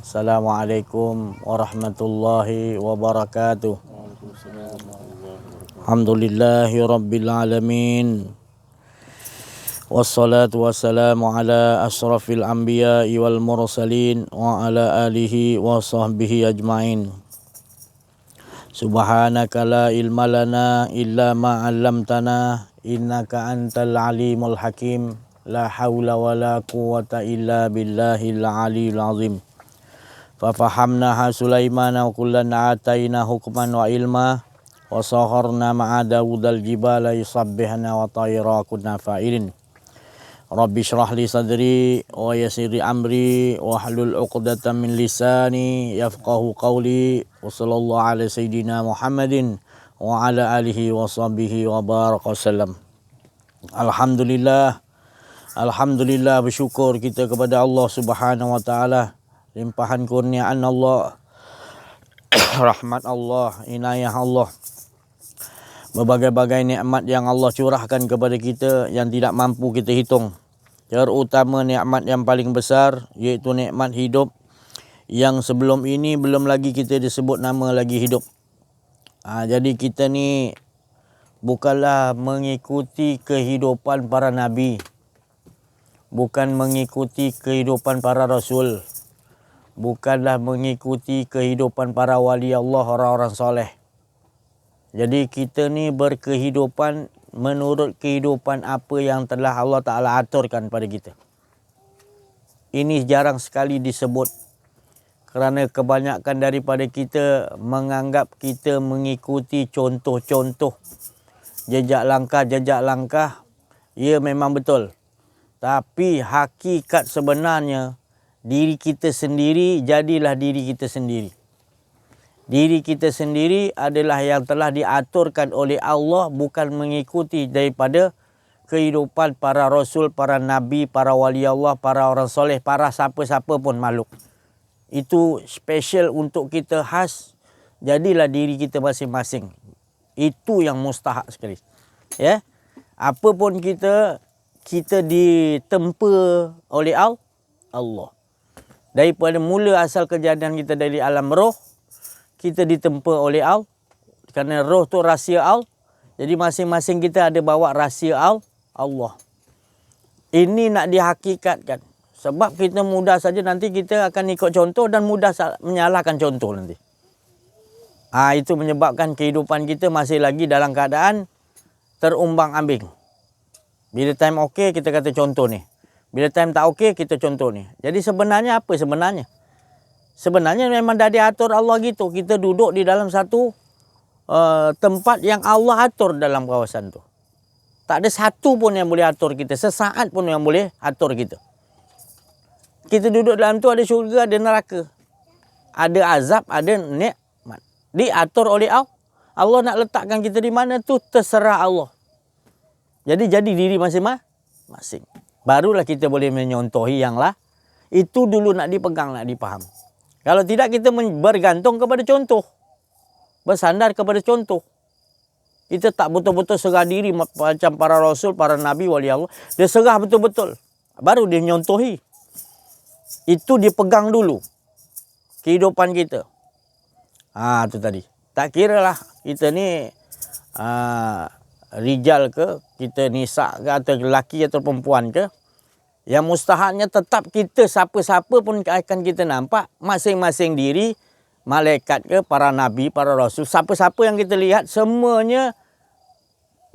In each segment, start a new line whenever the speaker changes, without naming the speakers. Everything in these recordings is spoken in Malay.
Assalamualaikum warahmatullahi wabarakatuh. Alhamdulillahi rabbil alamin. Wassalatu wassalamu ala asrafil anbiya'i wal mursalin wa ala alihi wa sahbihi ajma'in. Subhanaka la ilma lana illa ma 'allamtana innaka antal alimul hakim. La haula wa la quwwata illa billahil aliyyil azim. Fafahamnaha Sulaimana wa kullan ataina hukman wa ilma wa saharna ma'a Dawudal jibala yusabbihna wa tayra kunna fa'ilin. Rabbi shrah li sadri wa yassir li amri wa hlul 'uqdatam min lisani yafqahu qawli wa sallallahu ala sayyidina Muhammadin wa ala alihi wa sahbihi wa baraka wasallam. Alhamdulillah bersyukur kita kepada Allah Subhanahu wa taala, limpahan kurniaan Allah, rahmat Allah, inayah Allah, berbagai-bagai nikmat yang Allah curahkan kepada kita yang tidak mampu kita hitung. Terutama nikmat yang paling besar iaitu nikmat hidup yang sebelum ini belum lagi kita disebut nama lagi hidup. Jadi kita ni bukanlah mengikuti kehidupan para nabi, bukan mengikuti kehidupan para rasul, bukanlah mengikuti kehidupan para wali Allah, orang-orang soleh. Jadi kita ni berkehidupan menurut kehidupan apa yang telah Allah Ta'ala aturkan pada kita. Ini jarang sekali disebut kerana kebanyakan daripada kita menganggap kita mengikuti contoh-contoh, jejak langkah. Ya, memang betul. Tapi hakikat sebenarnya diri kita sendiri, jadilah diri kita sendiri. Diri kita sendiri adalah yang telah diaturkan oleh Allah, bukan mengikuti daripada kehidupan para rasul, para nabi, para wali Allah, para orang soleh, para siapa-siapa pun makhluk. Itu special untuk kita, khas. Jadilah diri kita masing-masing. Itu yang mustahak sekali. Ya. Apa pun kita ditempa oleh Allah. Daripada mula asal kejadian kita dari alam roh, kita ditempa oleh Allah. Kerana roh tu rahsia Allah. Jadi masing-masing kita ada bawa rahsia Allah. Ini nak dihakikatkan. Sebab kita mudah saja nanti kita akan ikut contoh dan mudah menyalahkan contoh nanti. Itu menyebabkan kehidupan kita masih lagi dalam keadaan terumbang-ambing. Bila time okey kita kata contoh ni. Bila time tak okey kita contoh ni. Jadi sebenarnya apa sebenarnya? Sebenarnya memang dah diatur Allah gitu. Kita duduk di dalam satu tempat yang Allah atur dalam kawasan tu. Tak ada satu pun yang boleh atur kita. Sesaat pun yang boleh atur kita. Kita duduk dalam tu ada syurga, ada neraka. Ada azab, ada nikmat. Diatur oleh Allah. Allah nak letakkan kita di mana tu terserah Allah. Jadi diri masing-masing. Barulah kita boleh menyontohi yang lah. Itu dulu nak dipegang, nak dipaham. Kalau tidak kita bergantung kepada contoh. Bersandar kepada contoh. Kita tak betul-betul serah diri macam para rasul, para nabi, wali Allah. Dia serah betul-betul. Baru dia menyontohi. Itu dipegang dulu. Kehidupan kita. Itu tadi. Tak kira lah kita ni rijal ke, kita nisa ke, atau lelaki atau perempuan ke. Yang mustahaknya tetap kita, siapa-siapa pun akan kita nampak masing-masing diri, malaikat ke, para nabi, para rasul, siapa-siapa yang kita lihat semuanya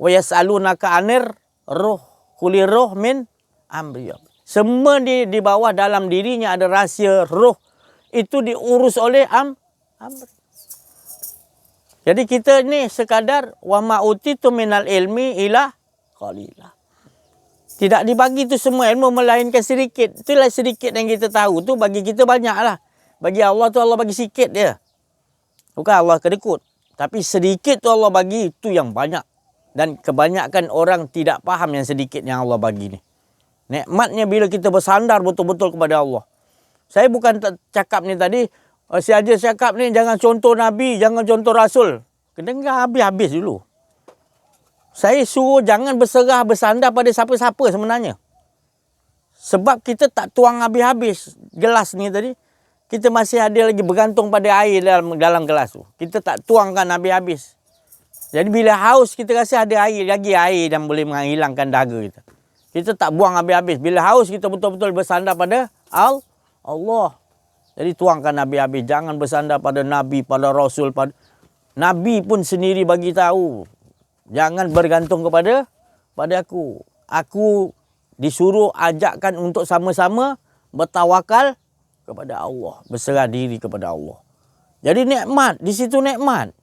wa yas'alunaka 'anir ruh quli ruh min amri. Semua di bawah dalam dirinya ada rahsia roh, itu diurus oleh amri. Jadi kita ni sekadar wa ma utitu minal ilmi ila qalila. Tidak dibagi tu semua ilmu melainkan sedikit. Itulah sedikit yang kita tahu tu bagi kita banyak lah. Bagi Allah tu Allah bagi sikit dia. Bukan Allah kedekut. Tapi sedikit tu Allah bagi, itu yang banyak. Dan kebanyakan orang tidak faham yang sedikit yang Allah bagi ni. Nikmatnya bila kita bersandar betul-betul kepada Allah. Saya bukan cakap ni tadi, si Haji cakap ni jangan contoh Nabi, jangan contoh Rasul. Kena habis-habis dulu. Saya suruh jangan berserah bersandar pada siapa-siapa sebenarnya. Sebab kita tak tuang habis-habis gelas ni tadi. kita masih ada lagi bergantung pada air dalam gelas tu. Kita tak tuangkan habis-habis. Jadi bila haus kita rasa ada air, lagi air dan boleh menghilangkan dahaga kita. Kita tak buang habis-habis. Bila haus kita betul-betul bersandar pada Allah. Jadi tuangkan habis-habis. Jangan bersandar pada Nabi, pada Rasul. Nabi pun sendiri bagi tahu. Jangan bergantung kepada aku. Aku disuruh ajakkan untuk sama-sama bertawakal kepada Allah. Berserah diri kepada Allah. Jadi nikmat. Di situ nikmat.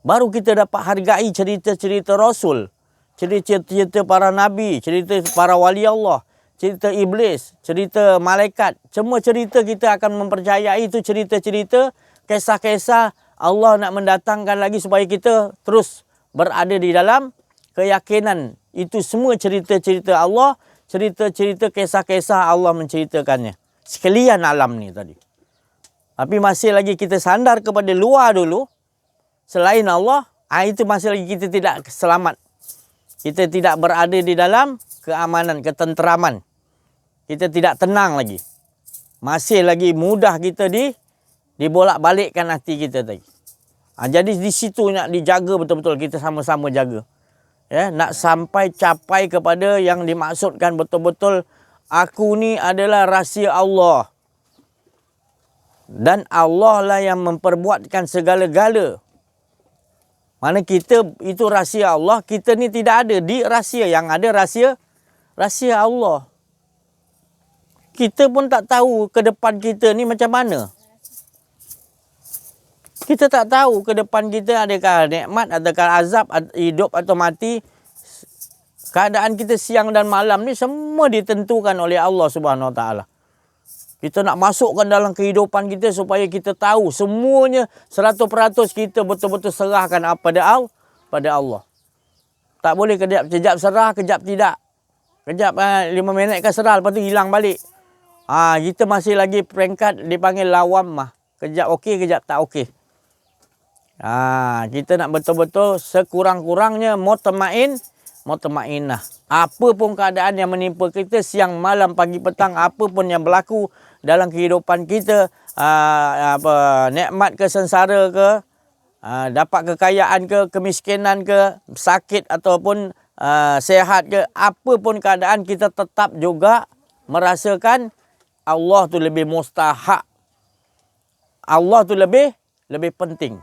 Baru kita dapat hargai cerita-cerita Rasul. Cerita-cerita para Nabi. Cerita para wali Allah. Cerita iblis. Cerita malaikat. Semua cerita kita akan mempercayai itu cerita-cerita. Kisah-kisah Allah nak mendatangkan lagi supaya kita terus berada di dalam keyakinan. Itu semua cerita-cerita Allah. Cerita-cerita kisah-kisah Allah menceritakannya. Sekalian alam ni tadi. Tapi masih lagi kita sandar kepada luar dulu. Selain Allah, itu masih lagi kita tidak selamat. Kita tidak berada di dalam keamanan, ketenteraman. Kita tidak tenang lagi. Masih lagi mudah kita dibolak-balikkan hati kita tadi. Jadi di situ nak dijaga betul-betul, kita sama-sama jaga. Ya, nak sampai capai kepada yang dimaksudkan betul-betul, aku ni adalah rahsia Allah. Dan Allah lah yang memperbuatkan segala-gala. Mana kita itu rahsia Allah, kita ni tidak ada di rahsia. Yang ada rahsia Allah. Kita pun tak tahu ke depan kita ni macam mana. Kita tak tahu ke depan kita adakah nikmat, adakah azab, hidup atau mati. Keadaan kita siang dan malam ni semua ditentukan oleh Allah Subhanahu Wa Taala. Kita nak masukkan dalam kehidupan kita supaya kita tahu semuanya 100% kita betul-betul serahkan pada Allah. Tak boleh kejap serah, kejap tidak. Kejap 5 minit kan serah, lepas tu hilang balik. Kita masih lagi peringkat dipanggil lawamah. Kejap okey, kejap tak okey. Kita nak betul-betul sekurang-kurangnya mutmainah. Apa pun keadaan yang menimpa kita siang, malam, pagi, petang, apa pun yang berlaku dalam kehidupan kita, nikmat ke, sengsara ke, dapat kekayaan ke, kemiskinan ke, sakit ataupun sehat ke, apa pun keadaan kita tetap juga merasakan Allah tu lebih mustahak. Allah tu lebih penting.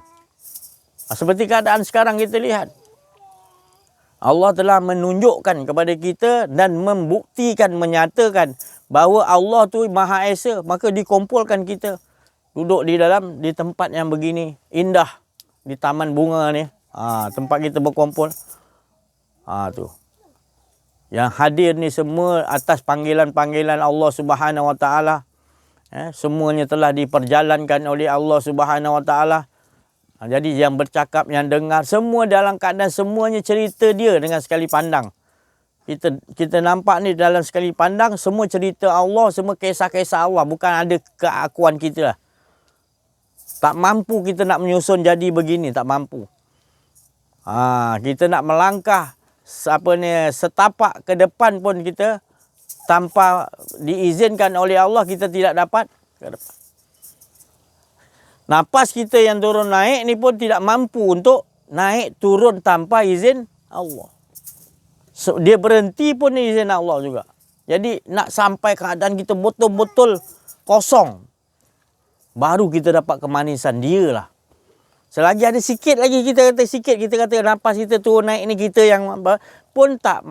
Seperti keadaan sekarang kita lihat. Allah telah menunjukkan kepada kita dan membuktikan, menyatakan bahawa Allah tu Maha Esa. Maka dikumpulkan kita duduk di tempat yang begini indah, di taman bunga ni. Tempat kita berkumpul. Tu. Yang hadir ni semua atas panggilan-panggilan Allah Subhanahu Wa Taala. Semuanya telah diperjalankan oleh Allah Subhanahu Wa Taala. Jadi yang bercakap, yang dengar, semua dalam keadaan semuanya cerita dia dengan sekali pandang. Kita nampak ni dalam sekali pandang, semua cerita Allah, semua kisah-kisah Allah. Bukan ada keakuan kita lah. Tak mampu kita nak menyusun jadi begini, tak mampu. Kita nak melangkah setapak ke depan pun kita tanpa diizinkan oleh Allah, kita tidak dapat ke depan. Napas kita yang turun naik ni pun tidak mampu untuk naik turun tanpa izin Allah. Dia berhenti pun izin Allah juga. Jadi nak sampai keadaan kita betul-betul kosong, baru kita dapat kemanisan dia lah. Selagi ada sikit lagi kita kata napas kita turun naik ni, kita yang pun tak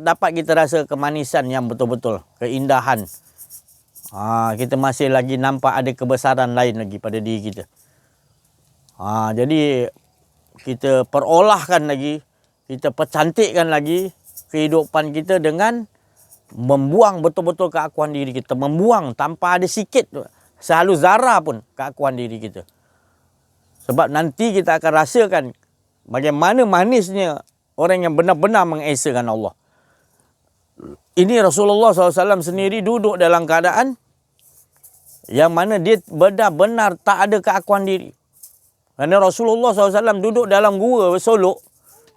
dapat kita rasa kemanisan yang betul-betul, keindahan. Kita masih lagi nampak ada kebesaran lain lagi pada diri kita. Jadi kita perolahkan lagi, kita percantikkan lagi kehidupan kita dengan membuang betul-betul keakuan diri kita. Membuang tanpa ada sikit, sehalus zarah pun keakuan diri kita. Sebab nanti kita akan rasakan bagaimana manisnya orang yang benar-benar mengesakan Allah. Ini Rasulullah SAW sendiri duduk dalam keadaan yang mana dia benar-benar tak ada keakuan diri. Kerana Rasulullah SAW duduk dalam gua bersolok,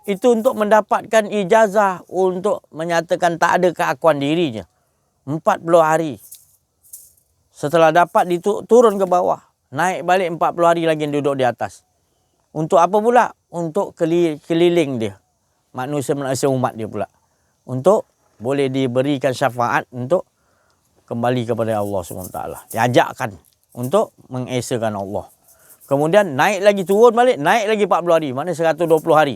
itu untuk mendapatkan ijazah untuk menyatakan tak ada keakuan dirinya. 40 hari. Setelah dapat turun ke bawah. Naik balik 40 hari lagi duduk di atas. Untuk apa pula? Untuk keliling dia. Manusia umat dia pula. Untuk boleh diberikan syafaat untuk kembali kepada Allah SWT. Diajakkan untuk mengesakan Allah. Kemudian naik lagi, turun balik, naik lagi 40 hari. Maknanya 120 hari.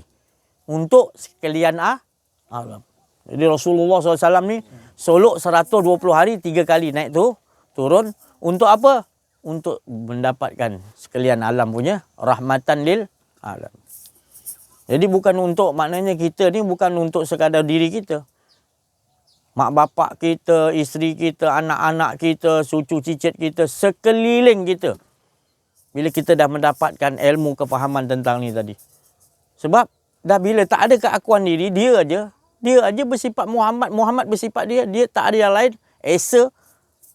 Untuk sekalian alam. Jadi Rasulullah SAW ni solok 120 hari 3 kali naik tu, turun. Untuk apa? Untuk mendapatkan sekalian alam punya rahmatan lil alam. Jadi bukan untuk, maknanya kita ni bukan untuk sekadar diri kita. Mak bapak kita, isteri kita, anak-anak kita, cucu cicit kita, sekeliling kita. Bila kita dah mendapatkan ilmu kefahaman tentang ni tadi. Sebab dah bila tak ada keakuan diri, dia aja bersifat Muhammad, Muhammad bersifat dia tak ada yang lain. Esa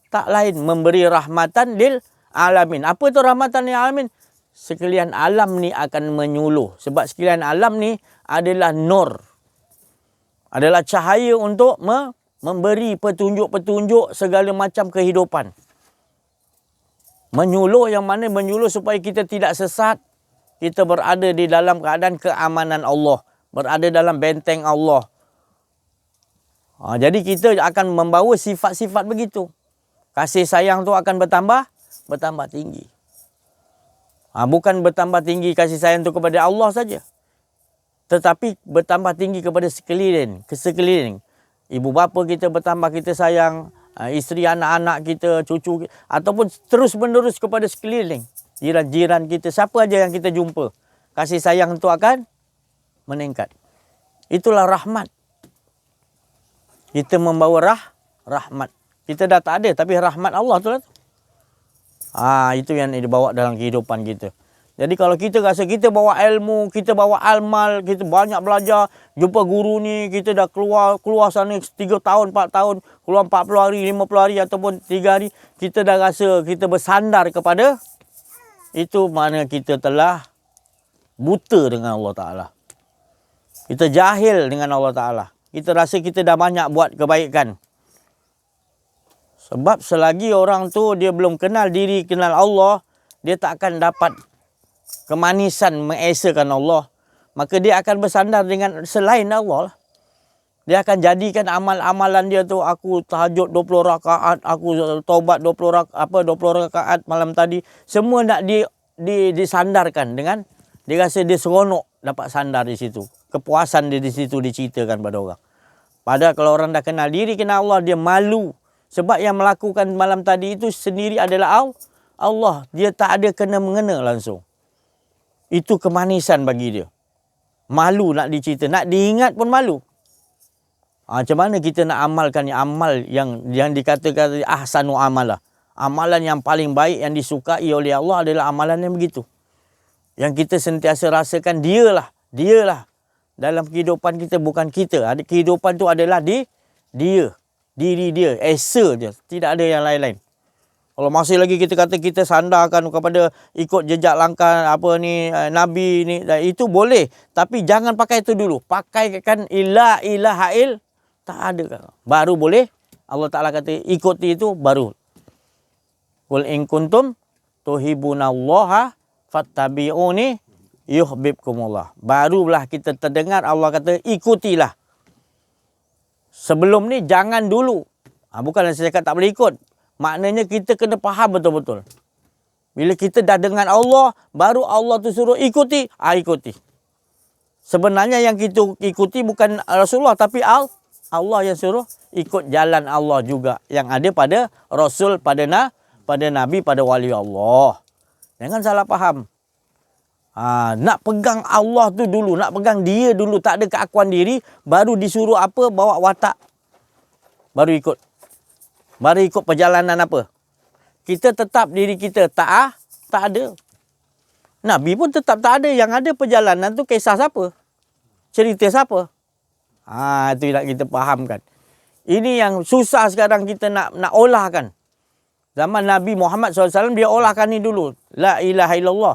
tak lain memberi rahmatan lil alamin. Apa tu rahmatan lil alamin? Sekalian alam ni akan menyuluh. Sebab sekalian alam ni adalah nur. Adalah cahaya untuk memberi petunjuk-petunjuk segala macam kehidupan. Menyuluh yang mana menyuluh supaya kita tidak sesat. Kita berada di dalam keadaan keamanan Allah. Berada dalam benteng Allah. Jadi kita akan membawa sifat-sifat begitu. Kasih sayang tu akan bertambah tinggi. Bukan bertambah tinggi kasih sayang tu kepada Allah saja. Tetapi bertambah tinggi kepada sekeliling. Ibu bapa kita bertambah kita sayang. Isteri, anak-anak kita, cucu kita, ataupun terus menerus kepada sekeliling. Jiran-jiran kita, siapa aja yang kita jumpa. Kasih sayang itu akan meningkat. Itulah rahmat. Kita membawa rahmat. Kita dah tak ada, tapi rahmat Allah tu lah. Itu yang dibawa dalam kehidupan kita. Jadi kalau kita rasa kita bawa ilmu, kita bawa amal, kita banyak belajar, jumpa guru ni, kita dah keluar sana 3 tahun, 4 tahun, keluar 40 hari, 50 hari ataupun 3 hari, kita dah rasa kita bersandar kepada, itu mana kita telah buta dengan Allah Ta'ala. Kita jahil dengan Allah Ta'ala. Kita rasa kita dah banyak buat kebaikan. Sebab selagi orang tu dia belum kenal diri, kenal Allah, dia tak akan dapat kemanisan mengesakan Allah. Maka dia akan bersandar dengan selain Allah. Dia akan jadikan amal-amalan dia tu, aku tahajud 20 rakaat, aku taubat 20 rakaat malam tadi. Semua nak disandarkan dengan, dia rasa dia seronok dapat sandar di situ. Kepuasan dia di situ diceritakan pada orang. Padahal kalau orang dah kenal diri, kenal Allah, dia malu. Sebab yang melakukan malam tadi itu sendiri adalah Allah. Dia tak ada kena-mengena langsung. Itu kemanisan bagi dia. Malu nak dicerita. Nak diingat pun malu. Macam mana kita nak amalkan amal yang dikatakan ahsanu amalah. Amalan yang paling baik yang disukai oleh Allah adalah amalan yang begitu. Yang kita sentiasa rasakan dialah. Dalam kehidupan kita bukan kita. Kehidupan tu adalah dia. Diri dia. Esa dia. Tidak ada yang lain-lain. Kalau masih lagi kita kata kita sandarkan kepada ikut jejak langkah Nabi ni, itu boleh. Tapi jangan pakai itu dulu. Pakaikan la ilaha il, tak ada. Baru boleh. Allah Ta'ala kata ikuti itu baru. Qul in kuntum tuhibbunallaha fattabi'uni yuhibbukumullah. Barulah kita terdengar Allah kata ikutilah. Sebelum ni jangan dulu. Bukanlah saya cakap tak boleh ikut. Maknanya kita kena faham betul-betul. Bila kita dah dengan Allah, baru Allah tu suruh ikuti, ikuti. Sebenarnya yang kita ikuti bukan Rasulullah, tapi Allah yang suruh ikut jalan Allah juga. Yang ada pada Rasul, pada Nabi, pada wali Allah. Jangan salah faham. Nak pegang Allah tu dulu, nak pegang dia dulu, tak ada keakuan diri, baru disuruh apa, bawa watak. Baru ikut. Baru ikut perjalanan apa? Kita tetap diri kita tak ada. Nabi pun tetap tak ada. Yang ada perjalanan tu kisah siapa? Cerita siapa? Itu nak kita fahamkan. Ini yang susah sekarang kita nak olahkan. Zaman Nabi Muhammad SAW dia olahkan ni dulu. La ilaha illallah.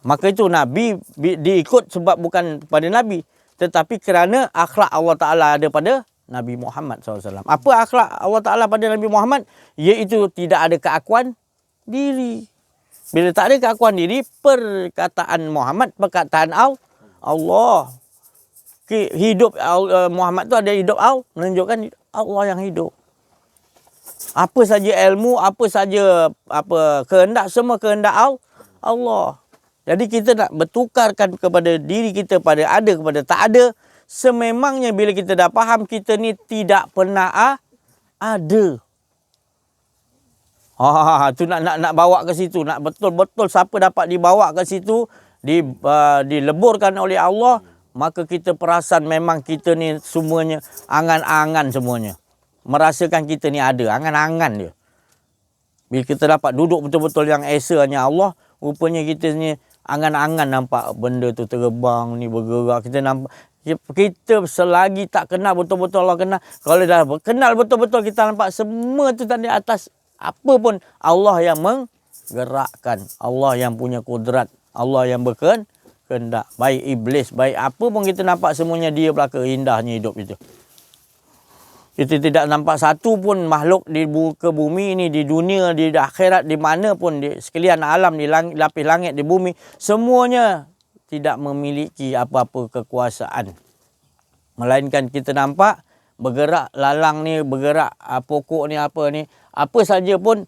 Maka itu Nabi diikut sebab bukan pada Nabi. Tetapi kerana akhlak Allah Ta'ala ada Nabi Muhammad SAW. Apa akhlak Allah Ta'ala pada Nabi Muhammad? Iaitu tidak ada keakuan diri. Bila tak ada keakuan diri, perkataan Muhammad, perkataan Allah. Hidup Muhammad tu ada hidup menunjukkan Allah yang hidup. Apa saja ilmu, apa saja kehendak, semua kehendak Allah. Jadi kita nak bertukarkan kepada diri kita pada ada kepada tak ada. Sememangnya bila kita dah faham kita ni tidak pernah ada. Tu nak bawa ke situ, nak betul-betul siapa dapat dibawa ke situ, dileburkan oleh Allah, maka kita perasan memang kita ni semuanya angan-angan semuanya. Merasakan kita ni ada, angan-angan dia. Bila kita dapat duduk betul-betul yang esa hanya Allah, rupanya kita ni angan-angan nampak benda tu terbang ni bergerak. Kita nampak, kita selagi tak kenal betul-betul Allah kenal. Kalau dah kenal betul-betul kita nampak semua tu tadi atas apa pun Allah yang menggerakkan. Allah yang punya kudrat. Allah yang berkehendak. Baik iblis, baik apa pun kita nampak semuanya dia belaka indahnya hidup itu. Kita tidak nampak satu pun makhluk di muka bumi ini, di dunia, di akhirat, di mana pun, di sekalian alam, di lapis langit, di bumi. Semuanya tidak memiliki apa-apa kekuasaan. Melainkan kita nampak bergerak lalang ni, bergerak pokok ni, apa saja pun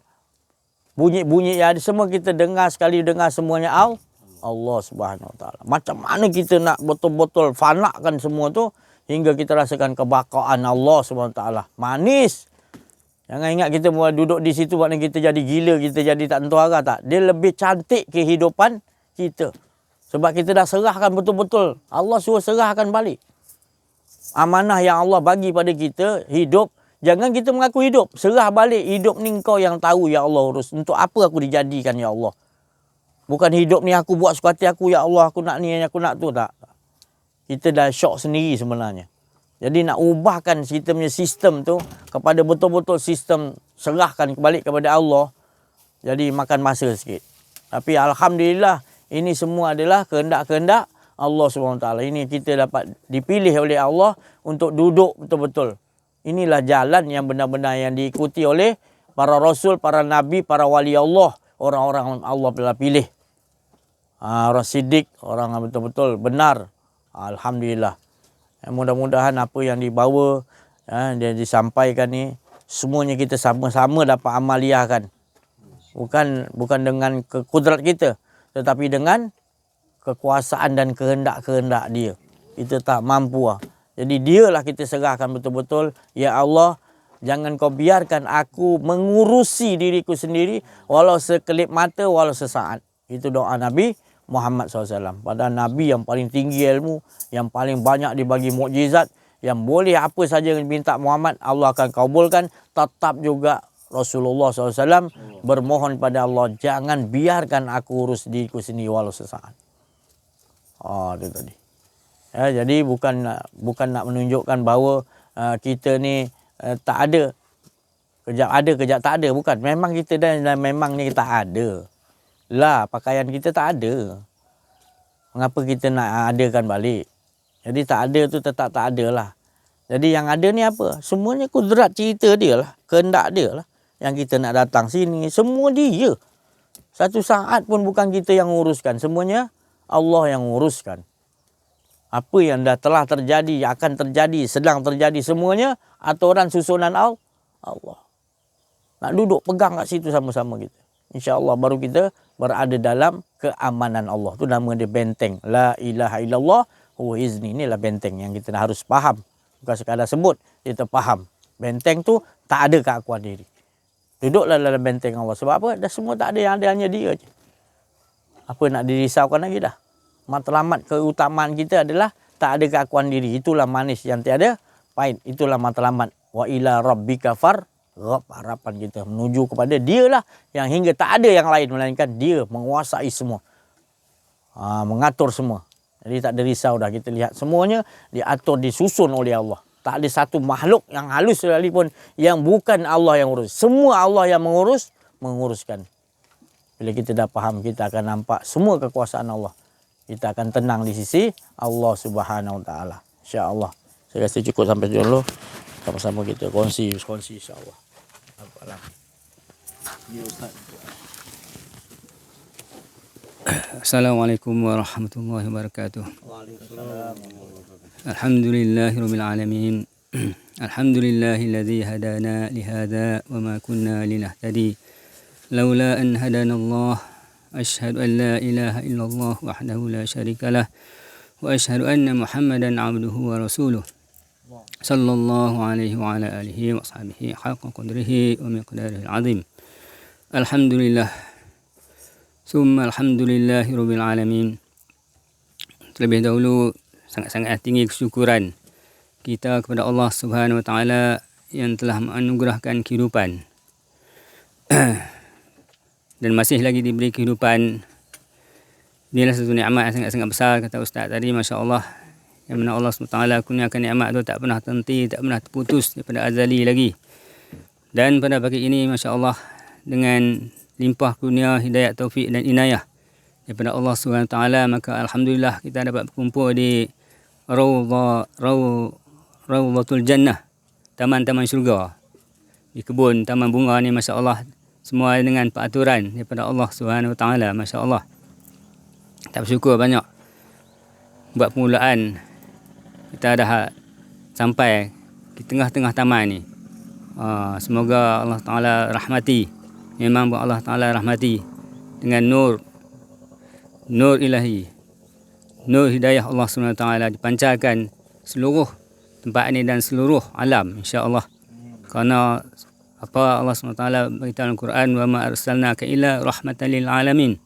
bunyi-bunyi yang ada semua kita dengar, sekali dengar semuanya Allah Subhanahu Wa Taala. Macam mana kita nak betul-betul fanakan semua tu hingga kita rasakan kebakaan Allah Subhanahu Wa Taala. Manis. Jangan ingat kita mula duduk di situ maknanya kita jadi gila, kita jadi tak tentu arah, tak. Dia lebih cantik kehidupan kita. Sebab kita dah serahkan betul-betul. Allah suruh serahkan balik. Amanah yang Allah bagi pada kita, hidup. Jangan kita mengaku hidup. Serah balik, hidup ni engkau yang tahu ya Allah urus. Untuk apa aku dijadikan ya Allah. Bukan hidup ni aku buat suka hati aku, ya Allah aku nak ni, aku nak tu, tak. Kita dah syok sendiri sebenarnya. Jadi nak ubahkan kita punya sistem tu kepada betul-betul sistem serahkan balik kepada Allah. Jadi makan masa sikit. Tapi Alhamdulillah ini semua adalah kehendak-kehendak Allah SWT. Ini kita dapat dipilih oleh Allah untuk duduk betul-betul. Inilah jalan yang benar-benar yang diikuti oleh para rasul, para nabi, para wali Allah. Orang-orang Allah telah pilih. Orang siddiq, orang yang betul-betul benar. Alhamdulillah. Mudah-mudahan apa yang dibawa, dia disampaikan ni, semuanya kita sama-sama dapat amaliahkan. Bukan dengan kekudrat kita, tetapi dengan kekuasaan dan kehendak-kehendak dia. Kita tak mampu. Jadi dialah kita serahkan betul-betul. Ya Allah, jangan kau biarkan aku mengurusi diriku sendiri, walau sekelip mata, walau sesaat. Itu doa Nabi Muhammad SAW. Pada Nabi yang paling tinggi ilmu, yang paling banyak dibagi mukjizat, yang boleh apa saja yang diminta Muhammad, Allah akan kabulkan. Tetap juga Rasulullah SAW bermohon pada Allah, jangan biarkan aku urus diriku sendiri walau sesaat. Itu tadi. Jadi bukan nak menunjukkan bahawa kita ni tak ada. Kejap ada, kejap tak ada. Bukan. Memang kita dah memang ni tak ada. Lah, pakaian kita tak ada. Mengapa kita nak adakan balik? Jadi tak ada tu tetap tak ada lah. Jadi yang ada ni apa? Semuanya kudrat cerita dia lah. Kehendak dia lah. Yang kita nak datang sini, semua dia. Satu saat pun bukan kita yang uruskan. Semuanya Allah yang uruskan. Apa yang dah telah terjadi, akan terjadi, sedang terjadi semuanya aturan susunan Allah. Nak duduk pegang kat situ sama-sama kita. InsyaAllah baru kita berada dalam keamanan Allah. Itu nama dia benteng. La ilaha illallah huwa izni. Inilah benteng yang kita harus faham. Bukan sekadar sebut, kita faham. Benteng tu tak ada keakuan diri. Duduklah dalam benteng Allah. Sebab apa? Dah semua tak ada, yang ada hanya dia je. Apa nak dirisaukan lagi dah? Matlamat keutamaan kita adalah tak ada keakuan diri. Itulah manis yang tiada pahit. Itulah matlamat. Wa ila rabbika harapan kita menuju kepada dia lah yang hingga tak ada yang lain melainkan dia menguasai semua, mengatur semua. Jadi tak ada risau dah, kita lihat semuanya diatur, disusun oleh Allah. Tak ada satu makhluk yang halus sekalipun yang bukan Allah yang urus. Semua Allah yang menguruskan. Bila kita dah faham, kita akan nampak semua kekuasaan Allah. Kita akan tenang di sisi Allah Subhanahu Wa Taala. Insya-Allah. Saya rasa cukup sampai dulu. sama-sama kita kongsi insya-Allah. Apalah. Ya Ustaz.
Assalamualaikum warahmatullahi wabarakatuh.
Waalaikumsalam.
Alhamdulillahirabbil alamin. Alhamdulillahilladzi hadana lihada wa ma kunna linahtadi laula an hadanallah. Asyhadu an la ilaha illallah wahdahu la syarikalah wa asyhadu anna Muhammadan abduhu wa rasuluh. Sallallahu alaihi wa ala alihi wa sahbihi haqqa qadrihi wa miqdarihil azim. Alhamdulillah. Summa alhamdulillahirabbil alamin. Terlebih dahulu sangat-sangat tinggi kesyukuran kita kepada Allah Subhanahu wa taala yang telah menganugerahkan kehidupan dan masih lagi diberi kehidupan. Inilah satu nikmat yang sangat-sangat besar, kata Ustaz tadi, masya-Allah, yang mana Allah Subhanahu wa taala kurniakan nikmat itu tak pernah terhenti, tak pernah terputus daripada azali lagi. Dan pada pagi ini masya-Allah, dengan limpah kurnia hidayah, taufik dan inayah daripada Allah Subhanahu wa taala, maka alhamdulillah kita dapat berkumpul di Rawdatul Jannah, taman-taman syurga, di kebun taman bunga ni, masya-Allah, semua dengan peraturan daripada Allah Subhanahu wa taala, masya-Allah. Tak bersyukur banyak buat permulaan kita dah sampai di tengah-tengah taman ni. Semoga Allah taala rahmati, memang Allah taala rahmati dengan nur ilahi, nur hidayah Allah Subhanahu wa taala dipancarkan seluruh tempat ini dan seluruh alam, insya-Allah. Kerana apa Allah Subhanahu wa taala beritahu dalam Quran, wa ma arsalnaka illa rahmatan lil alamin.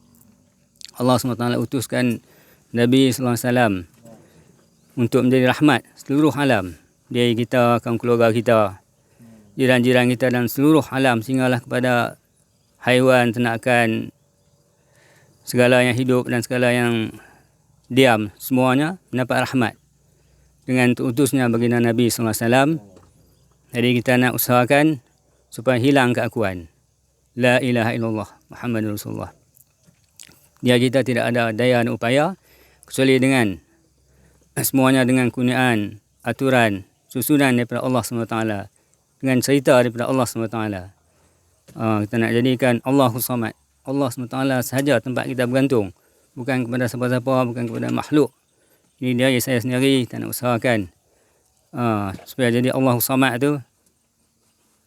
Allah Subhanahu wa taala utuskan Nabi sallallahu alaihi wasallam untuk menjadi rahmat seluruh alam. Dia kita, kaum keluarga kita, jiran-jiran kita dan seluruh alam, sehinggalah kepada haiwan, ternakan, segala yang hidup dan segala yang diam, semuanya mendapat rahmat dengan terutusnya baginda Nabi sallallahu alaihi wasallam. Jadi kita nak usahakan supaya hilang keakuan la ilaha illallah Muhammadur Rasulullah. Dia kita tidak ada daya dan upaya kecuali dengan semuanya dengan kurniaan, aturan, susunan daripada Allah SWT, dengan cerita daripada Allah SWT. Kita nak jadikan Allahus Samad, Allah SWT sahaja tempat kita bergantung, bukan kepada siapa-siapa, bukan kepada makhluk. Ini dia saya sendiri, kita nak usahakan supaya jadi Allahus Samad tu.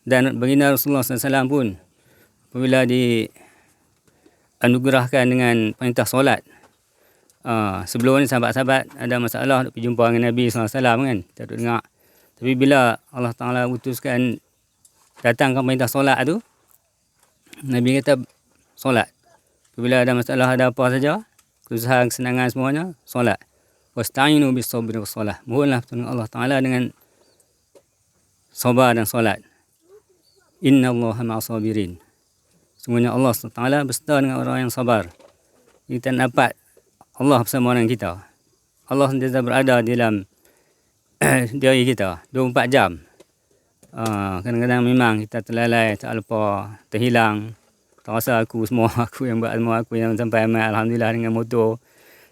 Dan baginda Rasulullah SAW pun apabila dianugerahkan dengan perintah solat, sebelum ni sahabat-sahabat ada masalah nak pergi jumpa dengan Nabi SAW kan, kita duduk dengar. Tapi bila Allah Ta'ala utuskan datangkan perintah solat tu, Nabi kata solat. Apabila ada masalah, ada apa saja, kesusahan, kesenangan semuanya, solat. Wasta'inu bis sabri was salah. Mohonlah pertolongan Allah Ta'ala dengan sabar dan solat. Inna Allaha ma'as sabirin. Sungguhnya Allah SWT berserta dengan orang yang sabar. Kita dapat Allah bersama dengan kita. Allah sentiasa berada di dalam diri kita 24 jam. Kadang-kadang memang kita terlalai, tak lupa, terhilang, terasa aku semua aku yang buat, semua aku yang sampai amat, alhamdulillah, dengan motor.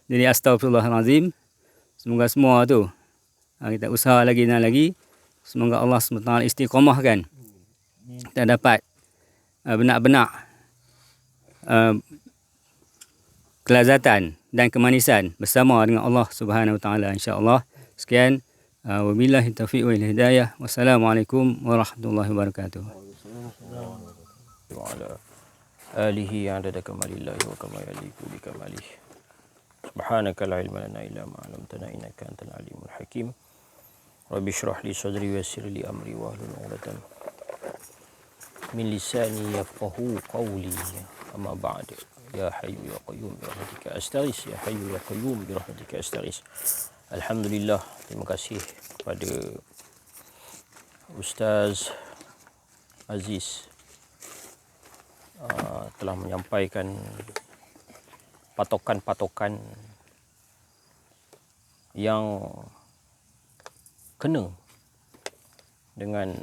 Jadi astagfirullahalazim. Semoga semua tu kita usaha lagi dan lagi. Semoga Allah SWT istiqamahkan. Kita dapat benak-benak kelazatan dan kemanisan bersama dengan Allah Subhanahu wa taala, insya-Allah. Sekian, wabillahi taufiq wal hidayah. Wassalamualaikum warahmatullahi wabarakatuh.
Wa ala alihi adada kamalillahi wa kama yaliqu bi kamalihi. Subhanaka la ilma lana illa ma 'allamtana innaka antal alimul hakim. Rabbi shrah li sadri wa yassir li amri wa hlul 'uqdatam min lisani yafqahu qawli. Amma ba'd. Ya hayyu ya qayyum bi rahmatika astaghis, ya hayyu ya qayyum bi rahmatika astaghis. Alhamdulillah, terima kasih kepada Ustaz Aziz telah menyampaikan patokan-patokan yang kena dengan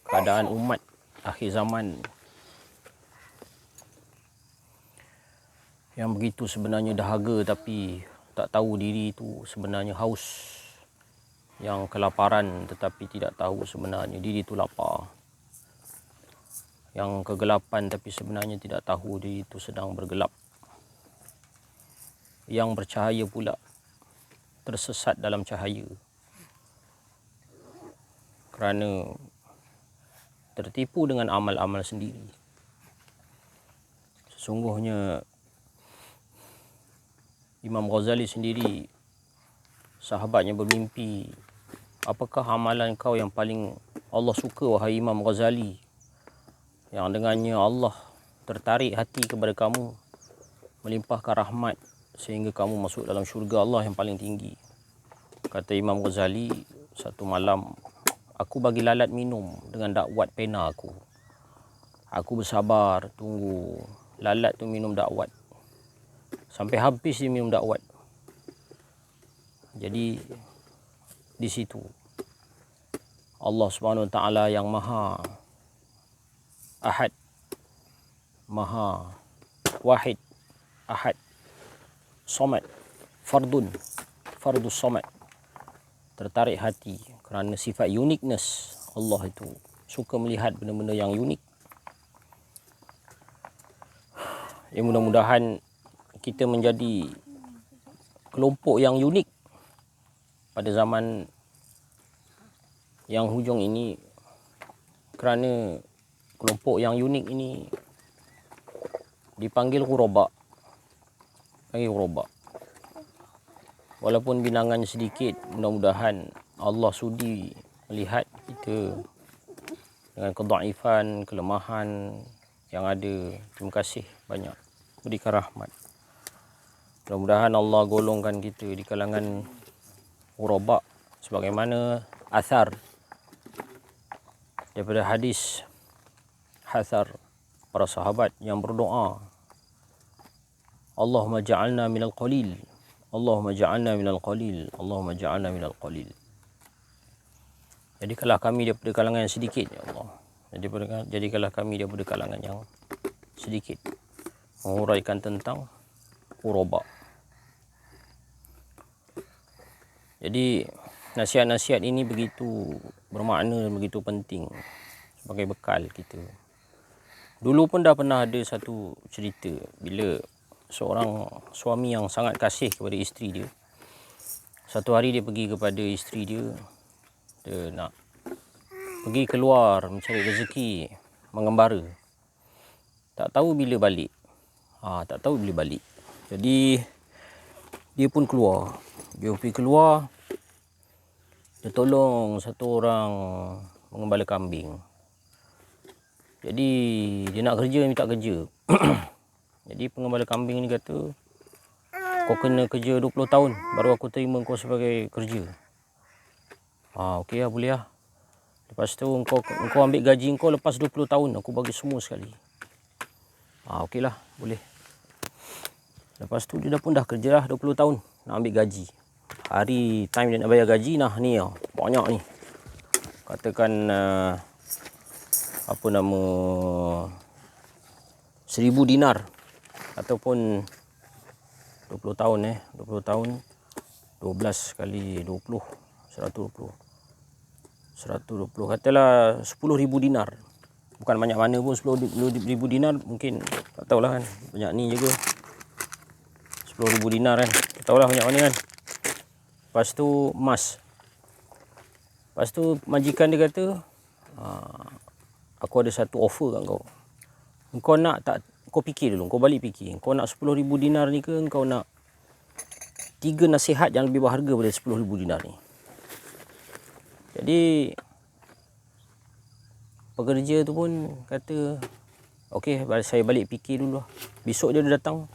keadaan umat akhir zaman yang begitu sebenarnya dahaga, tapi tak tahu diri itu sebenarnya haus
yang kelaparan tetapi tidak tahu sebenarnya diri itu lapar, yang kegelapan tapi sebenarnya tidak tahu diri itu sedang bergelap, yang bercahaya pula tersesat dalam cahaya kerana tertipu dengan amal-amal sendiri. Sesungguhnya Imam Ghazali sendiri, sahabatnya bermimpi, apakah amalan kau yang paling Allah suka wahai Imam Ghazali, yang dengannya Allah tertarik hati kepada kamu, melimpahkan rahmat sehingga kamu masuk dalam syurga Allah yang paling tinggi. Kata Imam Ghazali, satu malam aku bagi lalat minum dengan dakwat pena aku. Aku bersabar tunggu lalat tu minum dakwat sampai habis dia minum dakwat. Jadi di situ Allah Subhanahu Wa Taala yang Maha Ahad, Maha Wahid, Ahad, Samad, Fardus Samad, tertarik hati kerana sifat uniqueness Allah itu, suka melihat benda-benda yang unik. Ya, mudah-mudahan kita menjadi kelompok yang unik pada zaman yang hujung ini, kerana kelompok yang unik ini dipanggil ghuraba. Walaupun binangannya sedikit, mudah-mudahan Allah sudi melihat kita dengan kedaifan, kelemahan yang ada. Terima kasih banyak, berikan rahmat. Mudah-mudahan Allah golongkan kita di kalangan ghuraba, sebagaimana asar daripada hadis Hathar para sahabat yang berdoa, Allahumma ja'alna minal qalil, Allahumma ja'alna minal qalil, Allahumma ja'alna minal qalil. Jadikanlah kami daripada kalangan yang sedikit, ya Allah. Jadikanlah kami daripada kalangan yang sedikit. Menguraikan tentang ghuraba. Jadi nasihat-nasihat ini begitu bermakna dan begitu penting sebagai bekal kita. Dulu pun dah pernah ada satu cerita bila seorang suami yang sangat kasih kepada isteri dia. Satu hari dia pergi kepada isteri dia, dia nak pergi keluar mencari rezeki, mengembara. Tak tahu bila balik. Jadi dia pun keluar. Dia pergi keluar, dia tolong satu orang mengembala kambing. Jadi dia nak kerja, minta kerja. Jadi pengembala kambing ni kata, kau kena kerja 20 tahun baru aku terima kau sebagai kerja. Okey lah, boleh lah. Lepas tu kau ambil gaji kau lepas 20 tahun, aku bagi semua sekali. Okey lah, boleh. Lepas tu dia dah kerja lah 20 tahun nak ambil gaji. Hari time dia nak bayar gaji, ni banyak ni. Katakan 1,000 dinar ataupun 20 tahun 20 tahun 12 kali 20 120 katalah 10,000 dinar. Bukan banyak mana pun 10,000 dinar, mungkin tak tahulah kan, banyak ni juga 10,000 dinar kan, tak tahulah banyak mana kan. Lepas tu emas. Lepas tu majikan dia kata, aku ada satu offer kat kau. Kau nak tak? Kau fikir dulu, kau balik fikir. Kau nak 10,000 dinar ni ke kau nak 3 nasihat yang lebih berharga daripada 10,000 dinar ni? Jadi pekerja tu pun kata, okey, saya balik fikir dulu lah. Besok dia datang.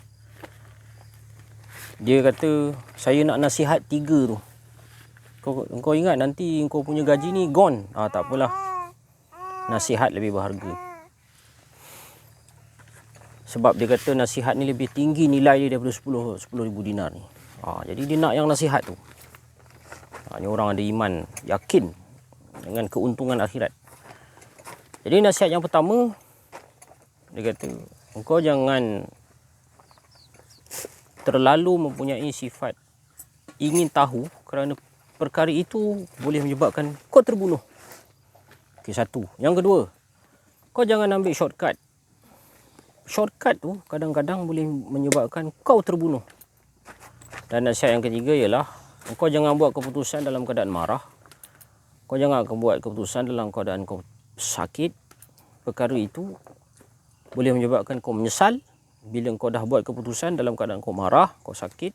Dia kata, saya nak nasihat 3 tu. Kau ingat nanti kau punya gaji ni gone. Tak apalah. Nasihat lebih berharga. Sebab dia kata nasihat ni lebih tinggi nilai dia daripada 10,000 dinar ni. Jadi dia nak yang nasihat tu. Ni orang ada iman, yakin dengan keuntungan akhirat. Jadi nasihat yang pertama, dia kata, engkau jangan terlalu mempunyai sifat ingin tahu kerana perkara itu boleh menyebabkan kau terbunuh. Okey, satu. Yang kedua, kau jangan ambil shortcut. Shortcut tu kadang-kadang boleh menyebabkan kau terbunuh. Dan nasihat yang ketiga ialah kau jangan buat keputusan dalam keadaan marah. Kau jangan buat keputusan dalam keadaan kau sakit. Perkara itu boleh menyebabkan kau menyesal. Bila kau dah buat keputusan dalam keadaan kau marah, kau sakit,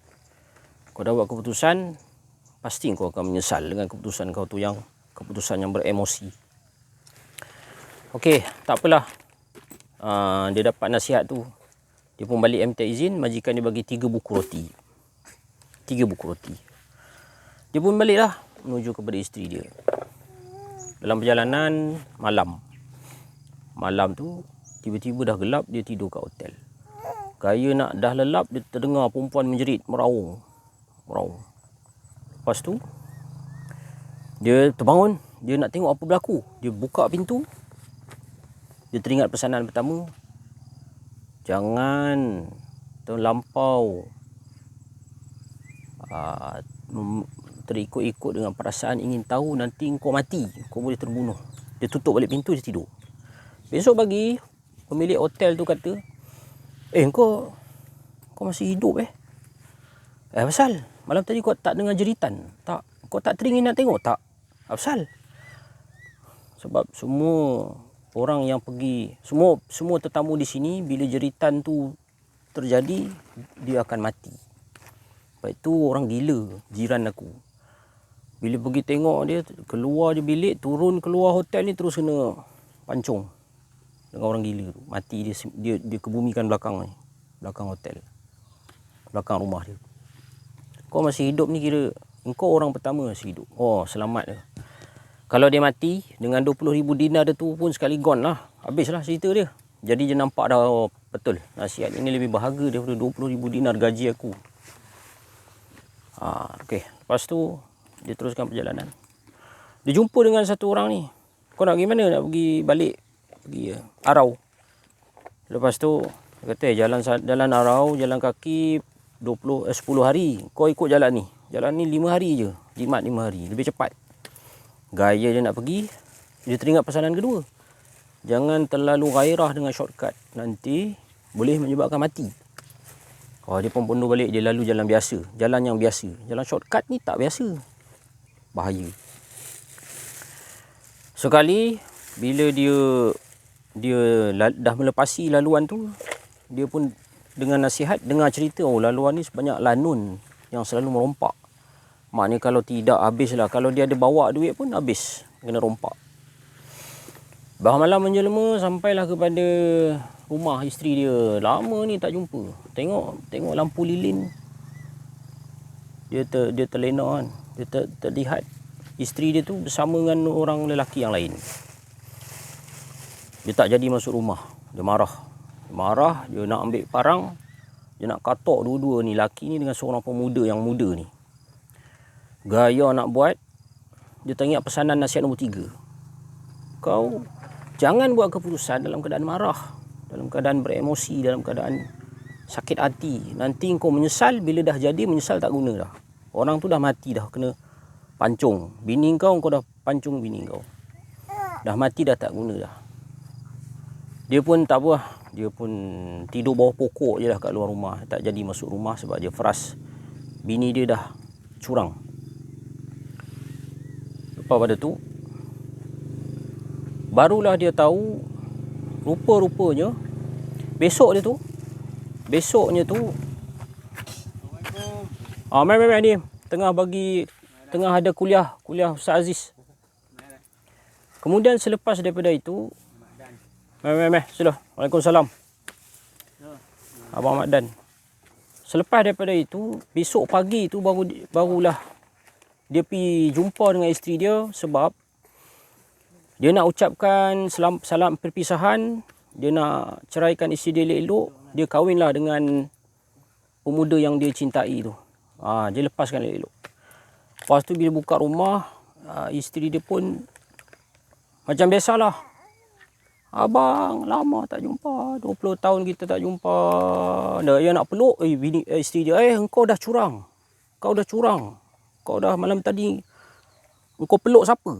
kau dah buat keputusan, pasti kau akan menyesal dengan keputusan kau tu yang keputusan yang beremosi. Okey, tak apalah. Dia dapat nasihat tu. Dia pun balik minta izin, majikan dia bagi 3 buku roti. 3 buku roti. Dia pun baliklah menuju kepada isteri dia. Dalam perjalanan malam. Malam tu tiba-tiba dah gelap, dia tidur kat hotel. Gaya nak dah lelap, dia terdengar perempuan menjerit, meraung. Lepas tu dia terbangun, dia nak tengok apa berlaku. Dia buka pintu. Dia teringat pesanan pertama, jangan terlampau terikut-ikut dengan perasaan ingin tahu, nanti kau mati, kau boleh terbunuh. Dia tutup balik pintu, dia tidur. Besok pagi pemilik hotel tu kata, kau masih hidup pasal malam tadi kau tak dengar jeritan? Tak. Kau tak teringin nak tengok? Tak. Pasal? Sebab semua orang yang pergi, semua tetamu di sini, bila jeritan tu terjadi, dia akan mati. Sebab itu orang gila, jiran aku. Bila pergi tengok dia, keluar je bilik, turun keluar hotel ni, terus kena pancung dengan orang gila tu. Mati dia kebumikan belakang hotel. Belakang rumah dia. Kau masih hidup ni kira engkau orang pertama masih hidup. Oh, selamat dia. Kalau dia mati dengan 20,000 dinar dia tu pun sekali gone lah. Habislah cerita dia. Jadi dia nampak dah, betul. Nasihat ini lebih berharga daripada 20,000 dinar gaji aku. Okey. Lepas tu dia teruskan perjalanan. Dia jumpa dengan satu orang ni. Kau nak pergi mana? Nak pergi balik? Pergi Arau. Lepas tu dia kata jalan Arau, jalan kaki 10 hari. Kau ikut jalan ni. Jalan ni 5 hari je. Jimat 5 hari. Lebih cepat. Gaya dia nak pergi, dia teringat pesanan kedua. Jangan terlalu gairah dengan shortcut. Nanti boleh menyebabkan mati. Dia pun pundur balik, dia lalu jalan biasa. Jalan yang biasa. Jalan shortcut ni tak biasa. Bahaya. Sekali, bila dia dah melepasi laluan tu, dia pun dengan nasihat, dengar cerita, laluan ni sebanyak lanun yang selalu merompak. Maknanya kalau tidak, habislah. Kalau dia ada bawa duit pun habis, kena rompak. Malam menjelma, sampailah kepada rumah isteri dia. Lama ni tak jumpa. Tengok lampu lilin. Dia terlena kan. Dia terlihat isteri dia tu bersama dengan orang lelaki yang lain. Dia tak jadi masuk rumah. Dia marah, dia nak ambil parang, dia nak katok dua-dua ni, laki ni dengan seorang pemuda yang muda ni. Gaya nak buat, dia teringat pesanan nasihat nombor 3. Kau jangan buat keputusan dalam keadaan marah, dalam keadaan beremosi, dalam keadaan sakit hati. Nanti kau menyesal, bila dah jadi menyesal tak guna dah. Orang tu dah mati dah, kena pancung. Bini kau dah pancung bini kau. Dah mati dah, tak guna dah. Dia pun tak apa, dia pun tidur bawah pokok je lah kat luar rumah. Tak jadi masuk rumah sebab dia frust. Bini dia dah curang. Lepas pada tu, barulah dia tahu, rupa-rupanya besoknya tu mai ni tengah ada kuliah Ustaz Aziz. Kemudian selepas daripada itu, sudah. Waalaikumsalam. Abang Ahmad Dan. Selepas daripada itu, besok pagi tu barulah dia pergi jumpa dengan isteri dia, sebab dia nak ucapkan salam perpisahan, dia nak ceraikan isteri dia elok-elok, dia kahwinlah dengan pemuda yang dia cintai tu. Dia lepaskan elok-elok. Lepas tu bila buka rumah, isteri dia pun macam biasalah. Abang, lama tak jumpa. 20 tahun kita tak jumpa. Dia nak peluk. Isteri dia, engkau dah curang. Kau dah malam tadi engkau peluk siapa?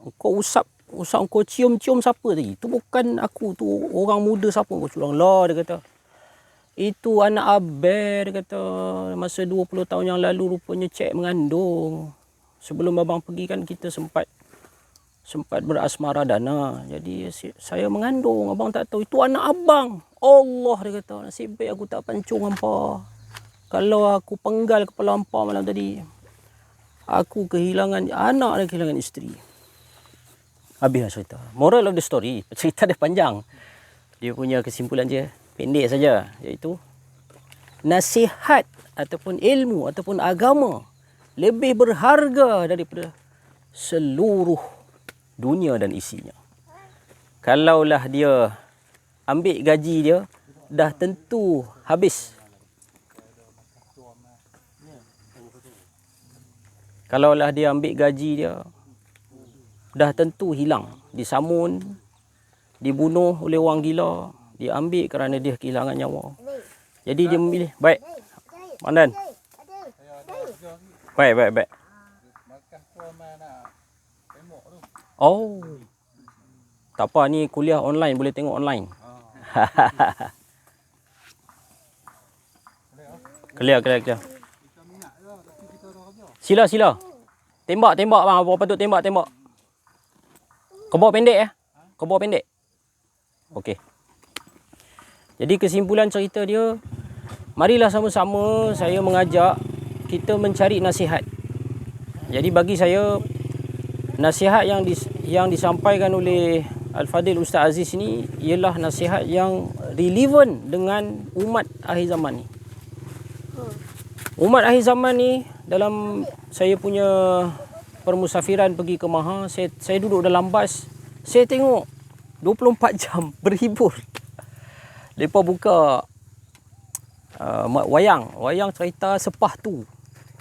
Engkau usap engkau cium-cium siapa tadi? Tu bukan aku, tu orang muda siapa kau curang lah, dia kata. Itu anak Abel, dia kata, masa 20 tahun yang lalu rupanya cik mengandung. Sebelum abang pergi kan kita sempat berasmara dana. Jadi saya mengandung, abang tak tahu. Itu anak abang. Allah, dia kata, nasib baik aku tak pancung hampa. Kalau aku penggal kepala hampa malam tadi, aku kehilangan anak dan kehilangan isteri. Habis cerita. Moral of the story, cerita dia panjang. Dia punya kesimpulan dia pendek saja, iaitu nasihat ataupun ilmu ataupun agama lebih berharga daripada seluruh dunia dan isinya. Kalaulah dia ambil gaji dia, dah tentu habis. Kalaulah dia ambil gaji dia, dah tentu hilang. Disamun, dibunuh oleh orang gila, diambil kerana dia kehilangan nyawa. Jadi dia memilih, baik, Mandan. Baik. Oh, tak apa, ni kuliah online, boleh tengok online. Clear. Sila. Tembak bang, apa patut tembak. Kau bawa pendek? Okey. Jadi kesimpulan cerita dia, marilah sama-sama saya mengajak kita mencari nasihat. Jadi bagi saya, nasihat yang disampaikan oleh Al-Fadil Ustaz Aziz ni ialah nasihat yang relevan dengan umat akhir zaman ni. Umat akhir zaman ni, dalam saya punya permusafiran pergi ke Maha, saya duduk dalam bas, saya tengok 24 jam berhibur. Mereka buka wayang cerita Sepah Tu.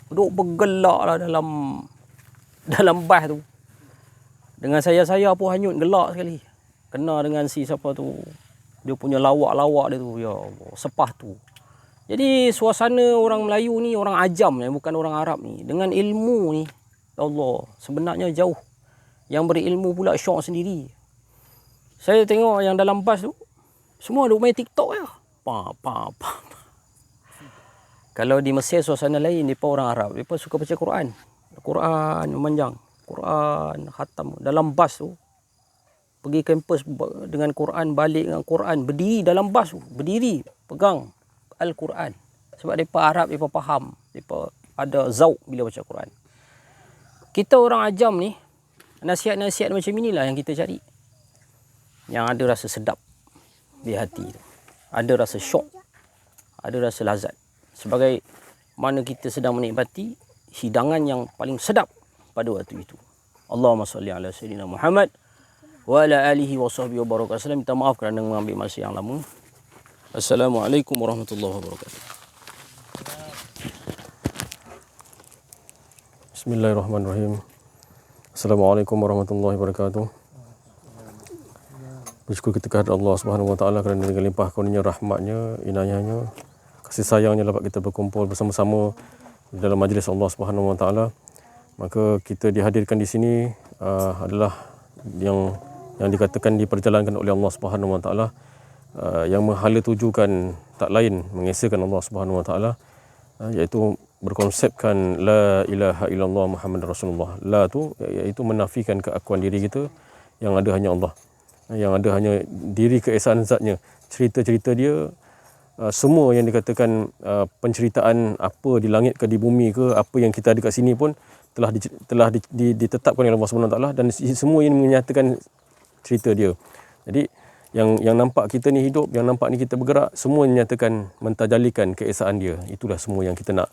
Duduk bergelak lah dalam bas tu. Dengan saya pun hanyut gelak sekali. Kena dengan si siapa tu, dia punya lawak dia tu, ya Allah, Sepah Tu. Jadi suasana orang Melayu ni, orang ajam ni, bukan orang Arab ni, dengan ilmu ni, ya Allah, sebenarnya jauh. Yang berilmu pula syok sendiri. Saya tengok yang dalam bas tu, semua duk main TikTok je. Pa. Kalau di Mesir suasana lain, mereka orang Arab, mereka suka baca Quran. Quran memanjang, Quran khatam. Dalam bas tu, pergi kampus dengan Quran, balik dengan Quran, berdiri dalam bas tu, berdiri, pegang Al-Quran. Sebab mereka Arab, mereka faham, mereka ada zauq bila baca Quran. Kita orang ajam ni, nasihat-nasihat macam inilah yang kita cari. Yang ada rasa sedap di hati tu. Ada rasa syok, ada rasa lazat. Sebagai mana kita sedang menikmati hidangan yang paling sedap pada waktu itu. Allahumma salli ala sayyidina Muhammad wa ala alihi wa sahbihi wa barakatuh. Minta maaf kerana mengambil masa yang lama. Assalamualaikum warahmatullahi wabarakatuh.
Bismillahirrahmanirrahim. Assalamualaikum warahmatullahi wabarakatuh. Bersyukur kita kepada Allah Subhanahu Wa Taala kerana dengan limpah kurnia rahmatnya, inayahnya, kasih sayangnya dapat kita berkumpul bersama-sama dalam majlis Allah Subhanahu Wa Taala. Maka kita dihadirkan di sini adalah yang dikatakan diperjalankan oleh Allah Subhanahu Wa Taala, yang menghala tujukan tak lain mengesahkan Allah Subhanahu Wa Taala, iaitu berkonsepkan la ilaha illallah Muhammad Rasulullah. La tu iaitu menafikan keakuan diri kita, yang ada hanya Allah, yang ada hanya diri keesaan zatnya. Cerita-cerita dia, semua yang dikatakan penceritaan apa di langit ke di bumi ke, apa yang kita ada kat sini pun telah ditetapkan oleh Allah Subhanahu Wa Taala, dan semua ini menyatakan cerita dia. Jadi yang nampak kita ni hidup, yang nampak ni kita bergerak, semua menyatakan mentajalikan keesaan dia. Itulah semua yang kita nak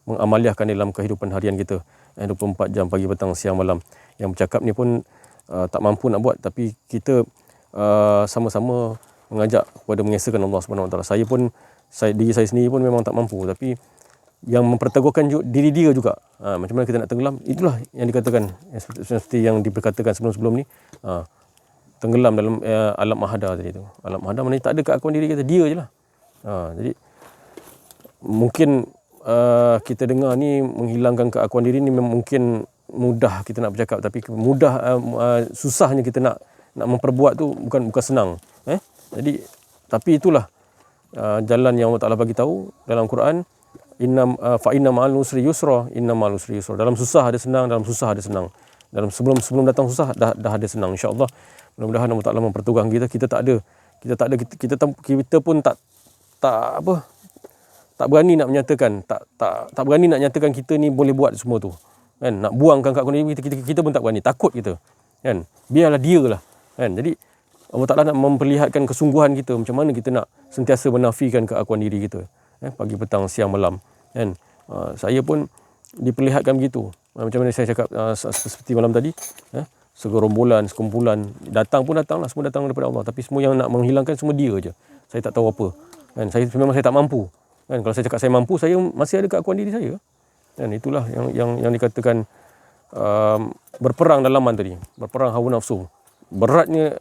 mengamaliahkan dalam kehidupan harian kita, 24 jam pagi petang siang malam. Yang bercakap ni pun tak mampu nak buat, tapi kita sama-sama mengajak kepada mengesahkan Allah Subhanahu Wa Taala. Diri saya sendiri pun memang tak mampu, tapi yang memperteguhkan diri dia juga. Macam mana kita nak tenggelam, itulah yang dikatakan, seperti yang diperkatakan sebelum-sebelum ni, tenggelam dalam alam mahada tadi tu. Alam mahada maknanya tak ada keakuan diri kita, dia je lah. Jadi mungkin kita dengar ni menghilangkan keakuan diri ni memang mungkin mudah kita nak bercakap, tapi susahnya kita nak memperbuat tu bukan senang. Jadi tapi itulah jalan yang Allah Taala bagi tahu dalam Quran, fa inna ma'al usri yusra, inna ma'al usri yusra. Dalam susah ada senang, dalam susah ada senang. Dalam sebelum datang susah dah ada senang, insya-Allah. Mudah-mudahan Allah Taala memperteguhkan kita kita pun tak berani nak menyatakan, tak berani nak nyatakan kita ni boleh buat semua tu. Kan, nak buangkan keakuan diri kita pun tak berani, takut kita. Kan, biarlah dia lah. Kan, jadi Allah Taala nak memperlihatkan kesungguhan kita macam mana kita nak sentiasa menafikan keakuan diri kita. Pagi, petang, siang, malam. Kan, saya pun diperlihatkan begitu. Macam mana saya cakap seperti malam tadi, segerombolan, sekumpulan datang lah, semua datang daripada Allah, tapi semua yang nak menghilangkan semua dia je. Saya tak tahu apa. Kan, memang saya tak mampu. Kan, kalau saya cakap saya mampu, saya masih ada keakuan diri saya. Dan itulah yang dikatakan berperang dalaman tadi, berperang hawa nafsu. Beratnya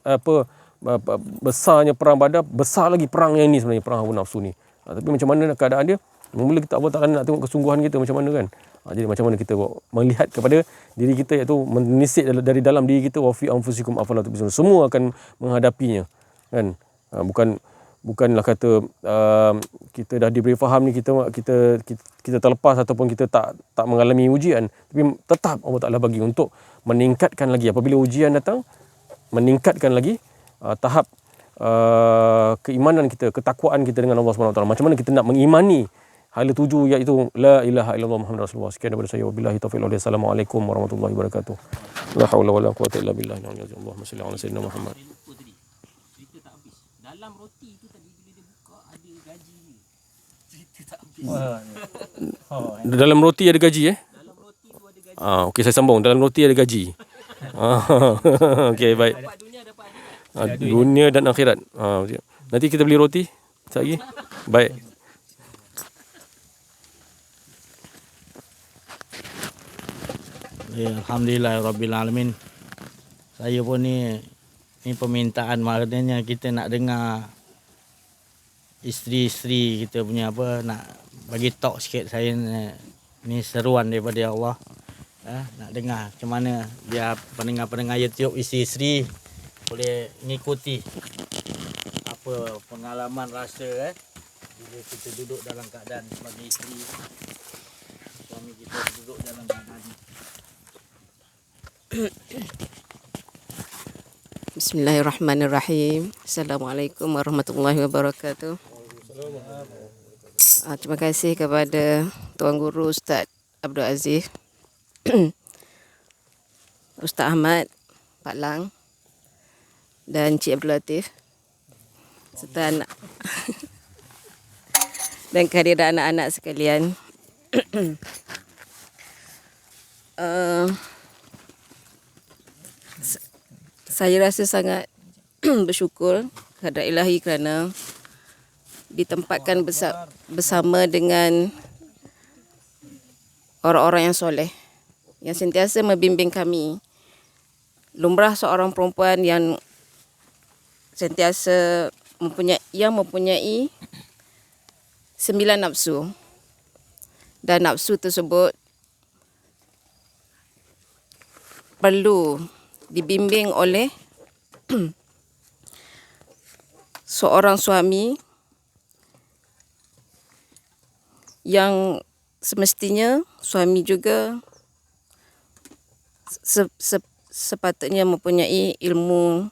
besarnya perang Badar, besar lagi perang yang ini sebenarnya, perang hawa nafsu ni. Tapi macam mana keadaan dia? Mula kita Allah Taala nak tengok kesungguhan kita macam mana kan. Jadi macam mana kita melihat kepada diri kita, iaitu menelisik dari dalam diri kita, wa fi anfusikum afala tubsirun. Semua akan menghadapinya. Kan? Bukanlah kata kita dah diberi faham ni kita terlepas ataupun kita tak mengalami ujian, tapi tetap Allah Taala bagi untuk meningkatkan lagi apabila ujian datang, meningkatkan lagi tahap keimanan kita, ketakwaan kita dengan Allah Subhanahu Wa Taala. Macam mana kita nak mengimani hal tuju, iaitu la ilaha illallah Muhammadur Rasulullah. Sekian daripada saya, wabillahi taufiq wal hidayah. Assalamualaikum warahmatullahi wabarakatuh. La haula wala quwwata illa billah. Allahumma shalli ala sayyidina Muhammad.
Dalam roti tu tadi bila dia buka ada gaji ni. Cerita tak habis.
Dalam roti ada gaji
Dalam roti tu ada gaji.
Okey, saya sambung. Dalam roti ada gaji. Okey, baik.
Dapat dunia, dapat akhirat.
Dunia dan akhirat. Nanti kita beli roti sekejap lagi. Baik.
Ya, alhamdulillahirabbil-alamin. Saya pun ni permintaan, maknanya kita nak dengar isteri-isteri kita punya nak bagi talk sikit. Saya ni seruan daripada Allah. Nak dengar macam mana biar pendengar-pendengar YouTube isteri-isteri boleh mengikuti apa pengalaman rasa bila kita duduk dalam keadaan sebagai isteri, suami kita duduk dalam keadaan ni.
Bismillahirrahmanirrahim. Assalamualaikum warahmatullahi wabarakatuh. Terima kasih kepada Tuan Guru Ustaz Abdul Aziz, Ustaz Ahmad, Pak Lang dan Cik Abdul Latif, serta anak dan kehadiran anak-anak sekalian. Saya rasa sangat bersyukur kepada Ilahi kerana ditempatkan bersama dengan orang-orang yang soleh yang sentiasa membimbing kami. Lumrah seorang perempuan yang sentiasa mempunyai 9 nafsu, dan nafsu tersebut perlu dibimbing oleh seorang suami yang semestinya suami juga sepatutnya mempunyai ilmu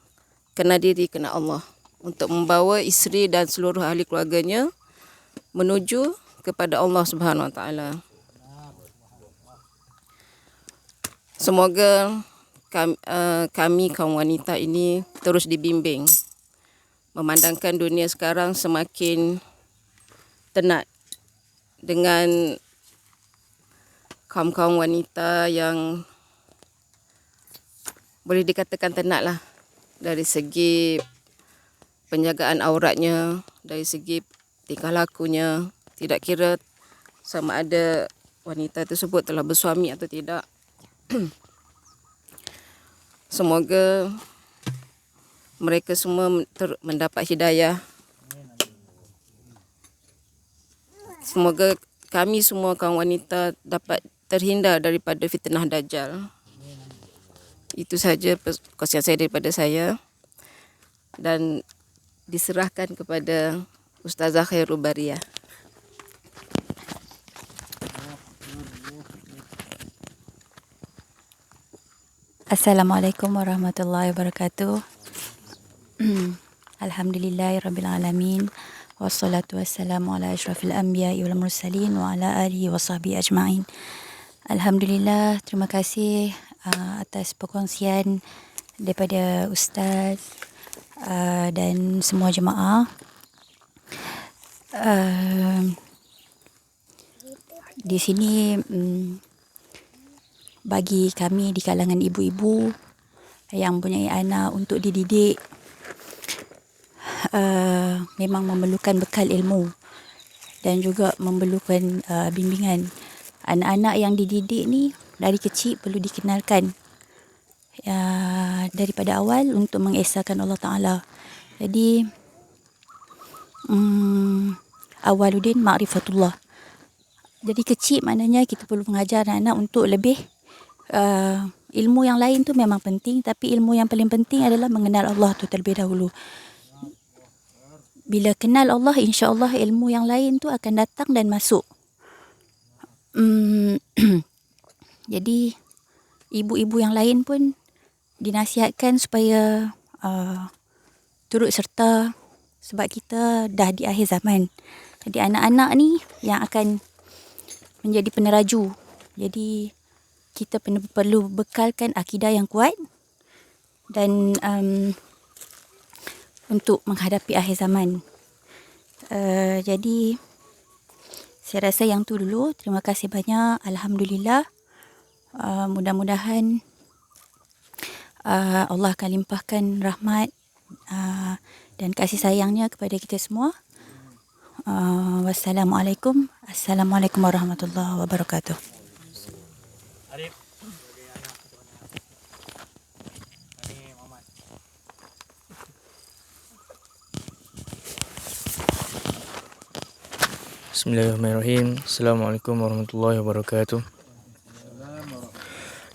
kenal diri, kenal Allah, untuk membawa isteri dan seluruh ahli keluarganya menuju kepada Allah Subhanahu Wa Taala. Semoga kami kaum wanita ini terus dibimbing, memandangkan dunia sekarang semakin tenat dengan kaum-kaum wanita yang boleh dikatakan tenat lah, dari segi penjagaan auratnya, dari segi tingkah lakunya, tidak kira sama ada wanita tersebut telah bersuami atau tidak. Semoga mereka semua mendapat hidayah. Semoga kami semua kaum wanita dapat terhindar daripada fitnah Dajjal. Itu saja perkongsian saya daripada saya dan diserahkan kepada Ustazah Khairul Bariyah.
Assalamualaikum warahmatullahi wabarakatuh. Alhamdulillahirabbil alamin wassalatu wassalamu ala asyrafil anbiya'i wal mursalin wa ala alihi washabbihi ajmain. Alhamdulillah, terima kasih atas perkongsian daripada ustaz dan semua jemaah. Di sini bagi kami di kalangan ibu-ibu yang mempunyai anak untuk dididik, memang memerlukan bekal ilmu dan juga memerlukan bimbingan. Anak-anak yang dididik ni dari kecil perlu dikenalkan daripada awal untuk mengesahkan Allah Ta'ala. Jadi awaluddin ma'rifatullah. Jadi kecil maknanya kita perlu mengajar anak-anak untuk lebih ilmu yang lain tu memang penting, tapi ilmu yang paling penting adalah mengenal Allah tu terlebih dahulu. Bila kenal Allah, insya-Allah ilmu yang lain tu akan datang dan masuk. Jadi ibu-ibu yang lain pun dinasihatkan supaya turut serta, sebab kita dah di akhir zaman. Jadi anak-anak ni yang akan menjadi peneraju. Jadi kita perlu bekalkan akidah yang kuat dan untuk menghadapi akhir zaman. Jadi saya rasa yang tu dulu. Terima kasih banyak. Alhamdulillah. Mudah-mudahan Allah akan limpahkan rahmat dan kasih sayangnya kepada kita semua. Wassalamualaikum. Assalamualaikum warahmatullahi wabarakatuh.
Bismillahirrahmanirrahim. Assalamualaikum warahmatullahi wabarakatuh.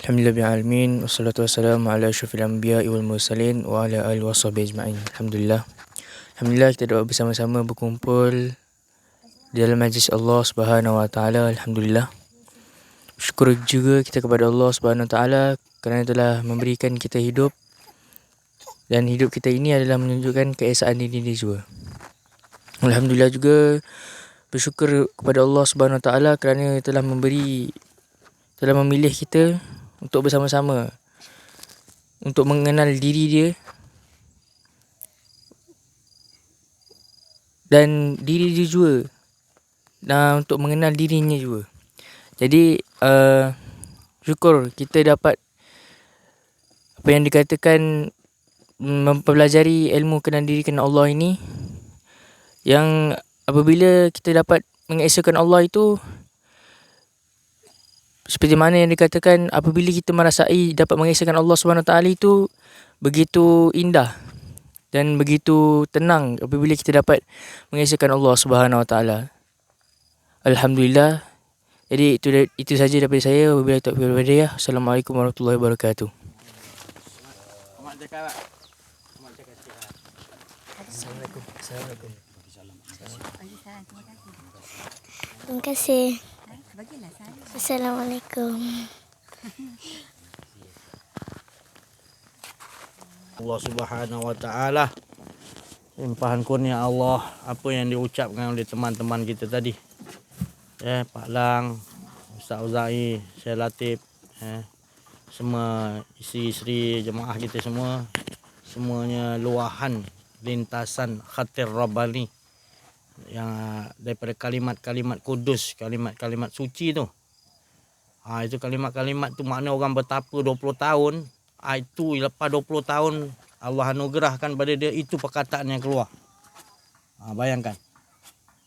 Alhamdulillahirrahmanirrahim. Wassalatu wassalamu ala asyrafil anbiya'i wal mursalin wa ala alihi washabihi ajma'in. Alhamdulillah. Alhamdulillah kita dapat bersama-sama berkumpul di dalam majlis Allah Subhanahu wa taala. Alhamdulillah. Syukur juga kita kepada Allah Subhanahu wa taala kerana telah memberikan kita hidup, dan hidup kita ini adalah menunjukkan keesaan diri dia juga. Alhamdulillah juga bersyukur kepada Allah Subhanahu wa taala kerana telah memilih kita untuk bersama-sama untuk mengenal diri dia dan diri dia juga, dan untuk mengenal dirinya juga. Jadi syukur kita dapat apa yang dikatakan mempelajari ilmu kenal diri kenal Allah ini, yang apabila kita dapat mengesahkan Allah itu, seperti mana yang dikatakan, apabila kita merasai dapat mengesahkan Allah SWT itu begitu indah dan begitu tenang apabila kita dapat mengesahkan Allah SWT. Alhamdulillah. Jadi itu saja daripada saya. Wabillahi taufiq wal hidayah. Assalamualaikum warahmatullahi wabarakatuh. Assalamualaikum.
Terima kasih. Assalamualaikum.
Allah Subhanahu wa taala, limpahan kurnia Allah apa yang diucapkan oleh teman-teman kita tadi. Pak Lang, Ustaz Uzai, Syekh Latif, semua isteri-isteri jemaah kita semua, semuanya luahan lintasan khatir Rabbani yang daripada kalimat-kalimat kudus, kalimat-kalimat suci tu. Itu kalimat-kalimat tu makna orang bertapa 20 tahun, itu lepas 20 tahun Allah anugerahkan pada dia, itu perkataan yang keluar. Bayangkan.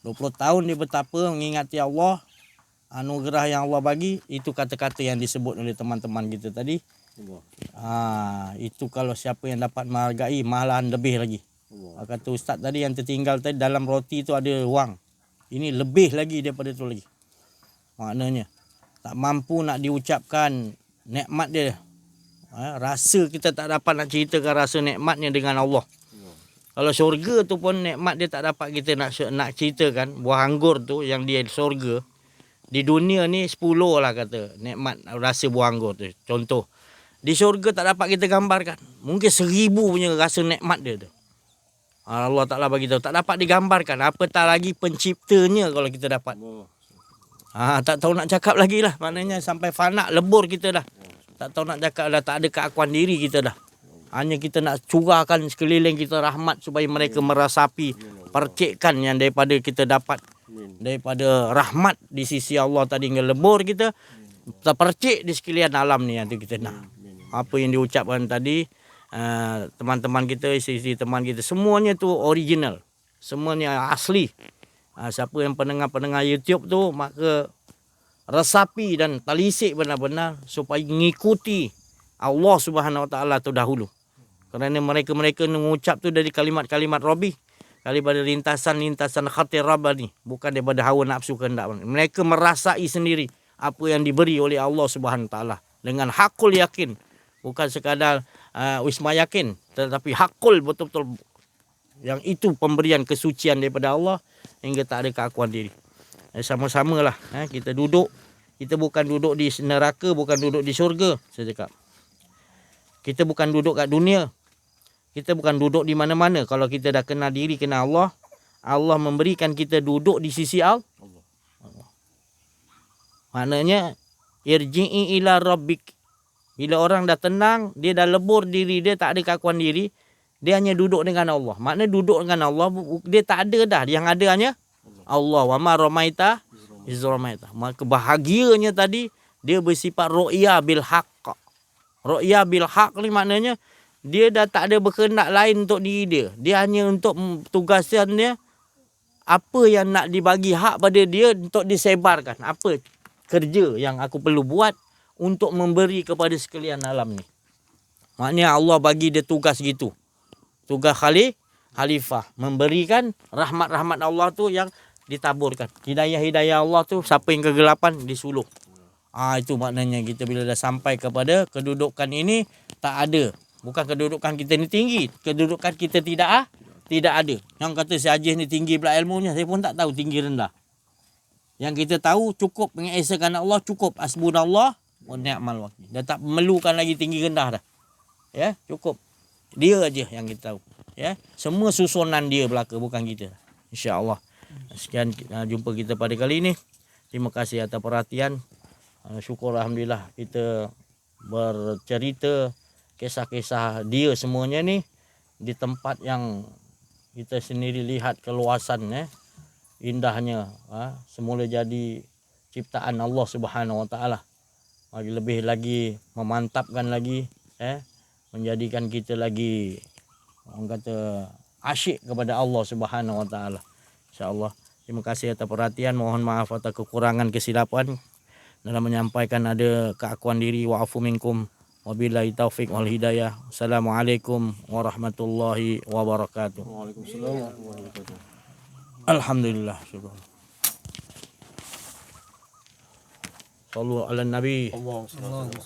20 tahun dia bertapa mengingati Allah, anugerah yang Allah bagi, itu kata-kata yang disebut oleh teman-teman kita tadi. Itu kalau siapa yang dapat menghargai, malahan lebih lagi. Kata ustaz tadi yang tertinggal tadi, dalam roti itu ada wang. Ini lebih lagi daripada itu lagi. Maknanya tak mampu nak diucapkan nikmat dia. Rasa kita tak dapat nak ceritakan rasa nikmatnya dengan Allah. Kalau syurga tu pun nikmat dia tak dapat kita nak ceritakan. Buah anggur tu yang dia syurga, di dunia ni 10 lah kata nikmat rasa buah anggur tu. Contoh, di syurga tak dapat kita gambarkan. Mungkin 1000 punya rasa nikmat dia tu. Allah Ta'ala bagi tahu tak dapat digambarkan. Apatah lagi penciptanya kalau kita dapat. Tak tahu nak cakap lagi lah. Maknanya sampai fana lebur kita dah. Tak tahu nak cakap dah, tak ada keakuan diri kita dah. Hanya kita nak curahkan sekeliling kita rahmat supaya mereka merasapi percikan yang daripada kita dapat. Daripada rahmat di sisi Allah tadi ngelebur kita. Terpercik di sekalian alam ni yang tu kita nak. Apa yang diucapkan tadi, teman-teman kita, isteri teman kita, semuanya tu original. Semuanya asli. Siapa yang pendengar YouTube tu, maka resapi dan talisik benar-benar supaya mengikuti Allah Subhanahu Wa Taala tu dahulu. Kerana mereka mengucap tu dari kalimat-kalimat Rabbi, daripada lintasan-lintasan khatir Rabbani, bukan daripada hawa nafsu kehendak. Mereka merasai sendiri apa yang diberi oleh Allah Subhanahu Wa Taala dengan hakul yakin, bukan sekadar wisma yakin, tetapi hakul betul-betul yang itu pemberian kesucian daripada Allah hingga tak ada keakuan diri. Sama-samalah kita duduk. Kita bukan duduk di neraka, bukan duduk di syurga. Saya cakap, kita bukan duduk kat dunia. Kita bukan duduk di mana-mana. Kalau kita dah kenal diri, kenal Allah, Allah memberikan kita duduk di sisi Allah. Maknanya irji'i ila rabbik. Bila orang dah tenang, dia dah lebur diri dia, tak ada keakuan diri, dia hanya duduk dengan Allah. Maknanya duduk dengan Allah, dia tak ada dah. Yang ada hanya Allah. Wa ma ramaita iz ramaita. Maka bahagianya tadi dia bersifat ru'ya bil haqq. Ru'ya bil haqq ni maknanya dia dah tak ada berkehendak lain untuk diri dia. Dia hanya untuk tugasan dia, apa yang nak dibagi hak pada dia untuk disebarkan. Apa kerja yang aku perlu buat untuk memberi kepada sekalian alam ni. Maknanya Allah bagi dia tugas gitu. Tugas khalifah. Memberikan rahmat-rahmat Allah tu yang ditaburkan. Hidayah-hidayah Allah tu, siapa yang kegelapan disuluh. Itu maknanya kita bila dah sampai kepada kedudukan ini, tak ada. Bukan kedudukan kita ni tinggi, kedudukan kita tidak ada. Yang kata si Haji ni tinggi pula ilmunya, saya pun tak tahu tinggi rendah. Yang kita tahu cukup mengesakan Allah, cukup hasbunallah wa ni'mal wakil. Dah tak memerlukan lagi tinggi rendah dah. Ya, cukup. Dia aja yang kita tahu. Ya, semua susunan dia belaka, bukan kita. Insya-Allah. Sekian jumpa kita pada kali ini. Terima kasih atas perhatian. Syukur alhamdulillah kita bercerita kisah-kisah dia semuanya ni di tempat yang kita sendiri lihat keluasan indahnya, semula jadi ciptaan Allah Subhanahu Wa Taala. Lebih lagi memantapkan lagi, menjadikan kita lagi orang kata asyik kepada Allah Subhanahu Wa Taala. Insya-Allah. Terima kasih atas perhatian. Mohon maaf atas kekurangan kesilapan dalam menyampaikan, ada keakuan diri. Wa'afu minkum. Wabillahi taufiq wal hidayah. Assalamualaikum warahmatullahi wabarakatuh. Waalaikumsalam warahmatullahi wabarakatuh. Alhamdulillah. Syukur. Sallu ala nabi. Allahumma salli.